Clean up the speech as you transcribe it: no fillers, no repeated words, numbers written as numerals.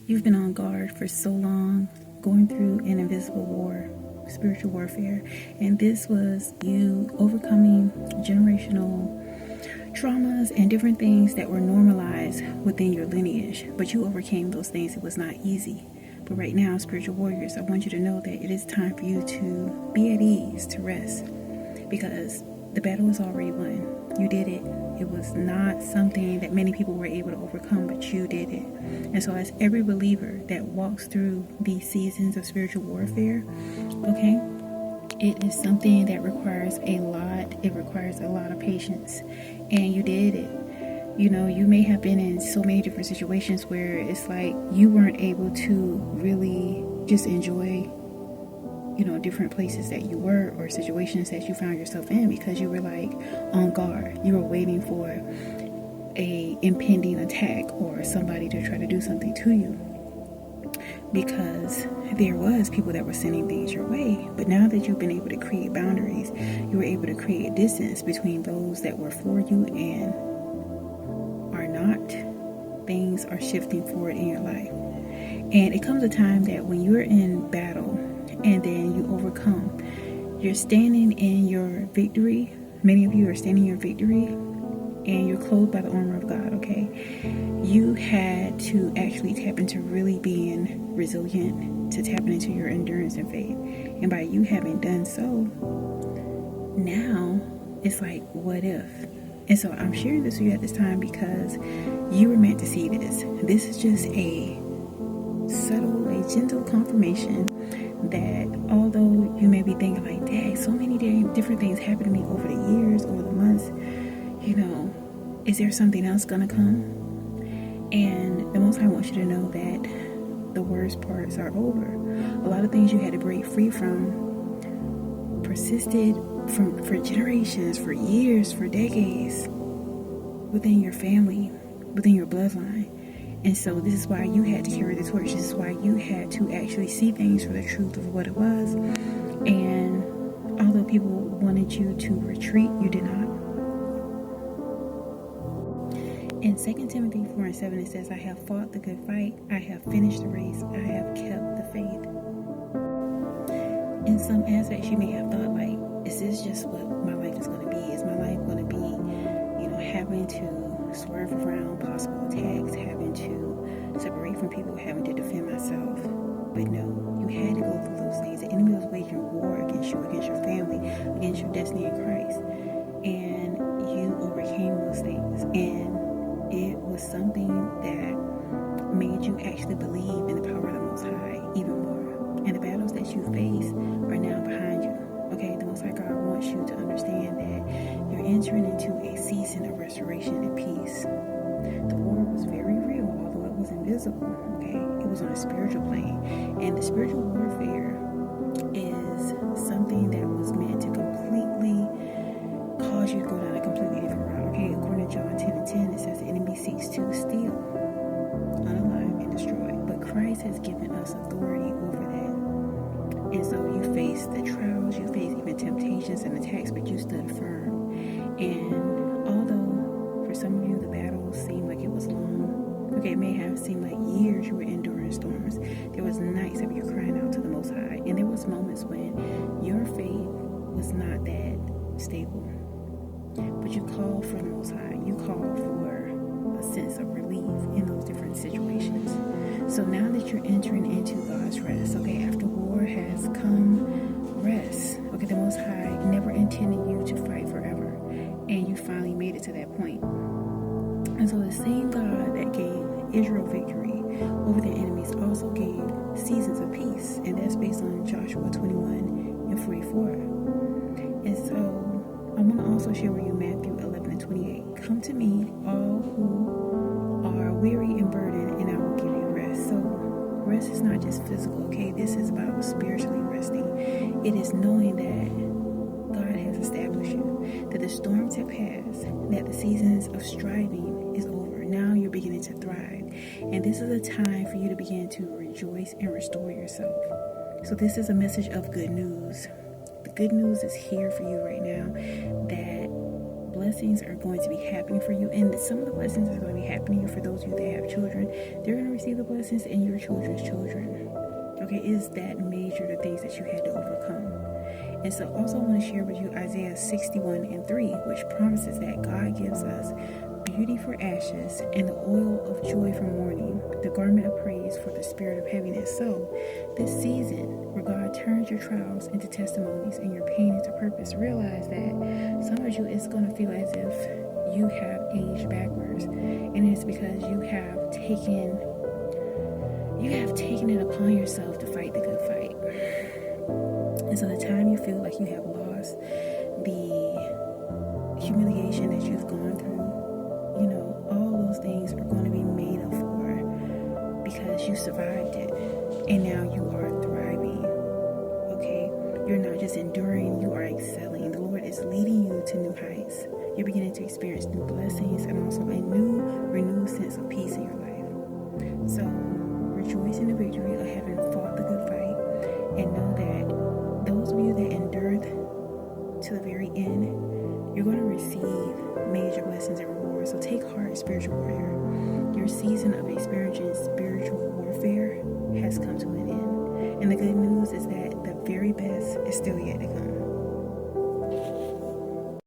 You've been on guard for so long, going through an invisible war, spiritual warfare, and this was you overcoming generational traumas and different things that were normalized within your lineage, but you overcame those things. It was not easy. But right now, spiritual warriors, I want you to know that it is time for you to be at ease, to rest, because the battle is already won. You did it. It was not something that many people were able to overcome, but you did it. And so as every believer that walks through these seasons of spiritual warfare, okay, it is something that requires a lot. It requires a lot of patience. And you did it. You know, you may have been in so many different situations where it's like you weren't able to really just enjoy, you know, different places that you were or situations that you found yourself in because you were like on guard. You were waiting for a impending attack or somebody to try to do something to you, because there was people that were sending things your way. But now that you've been able to create boundaries, you were able to create distance between those that were for you and are not. Things are shifting forward in your life. And it comes a time that when you're in battle and then you overcome, you're standing in your victory. Many of you are standing in your victory and you're clothed by the armor of God, okay? You had to actually tap into really being resilient, to tap into your endurance and faith. And by you having done so, now it's like, what if? And so I'm sharing this with you at this time because you were meant to see this. This is just a subtle, a gentle confirmation that although you may be thinking like, dang, so many different things happened to me over the years, over the months, you know, is there something else gonna come? And the Most High wants you to know that the worst parts are over. A lot of things you had to break free from persisted for generations, for years, for decades within your family, within your bloodline. And so this is why you had to carry the torch. This is why you had to actually see things for the truth of what it was. And although people wanted you to retreat, you did not. In 2 Timothy 4:7, it says, I have fought the good fight. I have finished the race. I have kept the faith. In some aspects, you may have thought, like, is this just what my life is going to be? Is my life going to be, you know, having to swerve around possible attacks, having to separate from people, having to defend myself? But no, you had to go through those things. The enemy was waging war against you, against your family, against your destiny in Christ. And you overcame those things. And it was something that made you actually believe in the power of the Most High even more. And the battles that you face are now behind you. Okay, the Most High God wants you to understand that you're entering into a season of restoration and peace. The war was very real, although it was invisible. Okay, it was on a spiritual plane. And the spiritual warfare is something that was meant to completely cause you to go down a completely different route. Okay, according to John 10:10, it says the enemy seeks to steal, unalive, and destroy. But Christ has given us authority over that. And so you face the trials, you face even temptations and attacks, but you stood firm. And although for some of you the battle seemed like it was long, okay, it may have seemed like years you were enduring storms. There was nights of you crying out to the Most High. And there was moments when your faith was not that stable. But you called for the Most High. You called for a sense of relief in those different situations. So now that you're entering into God's rest, okay, after war has come, rest. Okay, the Most High never intended you to fight forever. And you finally made it to that point. And so the same God that gave Israel victory over their enemies also gave seasons of peace. And that's based on Joshua 21:44. And so I want to also share with you Matthew 11:28. Come to me, all who are weary and burdened, and I will give you rest. So rest is not just physical, okay? This is about spiritually resting. It is knowing that God has established you, that the storms have passed, that the seasons of striving is over. Now you're beginning to thrive. And this is a time for you to begin to rejoice and restore yourself. So this is a message of good news. The good news is here for you right now, that blessings are going to be happening for you. And some of the blessings are going to be happening for those of you that have children, they're going to receive the blessings in your children's children. Okay, is that major, the things that you had to overcome. And so also I want to share with you Isaiah 61:3, which promises that God gives us beauty for ashes and the oil of joy for mourning, the garment of praise for the spirit of heaviness. So this season where God turns your trials into testimonies and your pain into purpose, realize that some of you, it's going to feel as if you have aged backwards, and it's because you have taken it upon yourself to fight the good fight. And so the time you feel like you have lost, the humiliation that you've gone through, all those things are going to be made up for because you survived it, and now you are thriving. Okay, you're not just enduring, you are excelling. The Lord is leading you to new heights. You're beginning to experience new blessings and also a new renewed sense of peace in your life. So rejoice in the victory of having fought the good fight, and know that those of you that endured to the very end, you're going to receive major blessings and rewards. So take heart, spiritual warrior. Your season of experiencing spiritual warfare has come to an end. And the good news is that the very best is still yet to come.